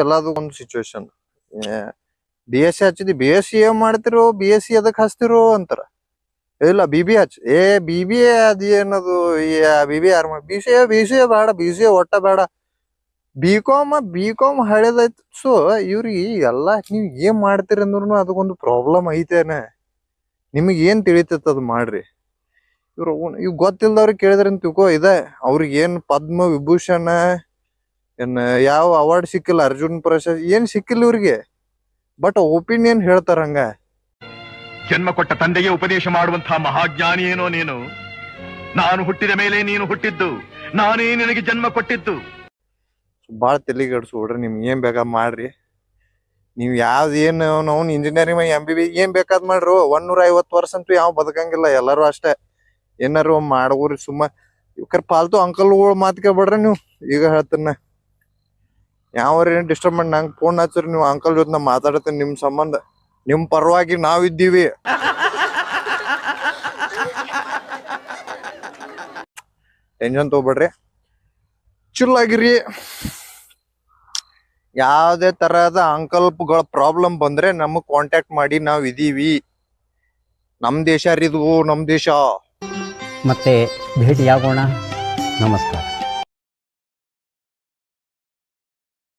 ಎಲ್ಲದು ಒಂದು situation. BSc ಹಚ್ಚಿದಿ, BSc ಏನ್ ಮಾಡ್ತಿರೋ, BSc ಅದಕ್ ಹಚ್ತಿರೋ ಅಂತಾರ. ಇಲ್ಲ BBA ಹಚ್, BBA ಅದೇನದು, BBA ಯಾರು ಮಾಡಿ, BCA ಬೇಡ, BCA ಒಟ್ಟ ಬೇಡ, B.Com ಹಳೇದಾಯ್ತು. ಸೊ ಇವ್ರಿಗೆ ಎಲ್ಲಾ ನೀವ್ ಏನ್ ಮಾಡ್ತೀರಿ ಅಂದ್ರೂ ಅದಕ್ಕೊಂದು ಪ್ರಾಬ್ಲಮ್ ಐತೇನೆ. ನಿಮಗ್ ಏನ್ ತಿಳಿತೈತ ಅದು ಮಾಡ್ರಿ. ಇವ್ ಗೊತ್ತಿಲ್ದವ್ರಿಗೆ ಕೇಳಿದ್ರಿ ಅಂತ ತಿಳ್ಕೊ, ಇದೆ ಅವ್ರಿಗೆ ಏನ್ ಪದ್ಮ ವಿಭೂಷಣ ಏನ್ ಯಾವ ಅವಾರ್ಡ್ ಸಿಕ್ಕಿಲ್ಲ, ಅರ್ಜುನ್ ಪ್ರಶಸ್ತಿ ಏನ್ ಸಿಕ್ಕಿಲ್ಲ ಇವ್ರಿಗೆ, ಬಟ್ ಒಪಿನಿಯನ್ ಹೇಳ್ತಾರ ಹಂಗ. ಜನ್ಮ ಕೊಟ್ಟ ತಂದೆಗೆ ಉಪದೇಶ ಮಾಡುವಂತಹ ಮಹಾಜ್ಞಾನಿ ಏನೋ ನೀನು. ನಾನು ಹುಟ್ಟಿದ ಮೇಲೆ ನೀನು ಹುಟ್ಟಿದ್ದು, ನಾನೇ ನಿನಗೆ ಜನ್ಮ ಕೊಟ್ಟಿದ್ದು. ಬಾಳ ತಲೆಗೆಡ್ಸ್ಬಿಡ್ರಿ, ನಿಮ್ಗೆ ಏನ್ ಬೇಕಾದ್ ಮಾಡ್ರಿ. ನೀವ್ ಯಾವ್ದು ಏನು ನಾವು ಇಂಜಿನಿಯರಿಂಗ್ MBB ಏನ್ ಬೇಕಾದ್ ಮಾಡ್ರು. 150 ವರ್ಷ ಅಂತೂ ಯಾವ ಬದುಕಂಗಿಲ್ಲ, ಎಲ್ಲಾರು ಅಷ್ಟೇ. ಏನಾರು ಮಾಡ್ಬೋರಿ ಸುಮ್ಮ. ಇವ್ಕರ್ ಪಾಲ್ತು ಅಂಕಲ್ಗಳು ಮಾತ್ ಕೇಳ್ಬೇಡ್ರಿ ನೀವು. ಈಗ ಹೇಳ್ತೇನೆ, ಯಾವ್ರ ಏನ್ ಡಿಸ್ಟರ್ಬ್ ಮಾಡಿ ನಂಗೆ ಫೋನ್ ಹಚ್ಚ್ರಿ, ನೀವು ಅಂಕಲ್ ಜೊತೆ ನಾ ಮಾತಾಡ್ತೇನೆ. ನಿಮ್ ಸಂಬಂಧ, ನಿಮ್ ಪರವಾಗಿ ನಾವಿದ್ದೀವಿ. ಟೆನ್ಷನ್ ತಗೋಬೇಡ್ರಿ, ಚಿಲ್ ಆಗಿರಿ. ಯಾವ್ದೇ ತರಹದ ಅಂಕಲ್ಪ್ಗಳ ಪ್ರಾಬ್ಲಮ್ ಬಂದ್ರೆ ನಮಗ್ ಕಾಂಟ್ಯಾಕ್ಟ್ ಮಾಡಿ, ನಾವ್ ಇದೀವಿ. ನಮ್ ದೇಶ ರೀ ಇದು, ನಮ್ ದೇಶ. ಮತ್ತೆ ಭೇಟಿಯಾಗೋಣ. ನಮಸ್ಕಾರ.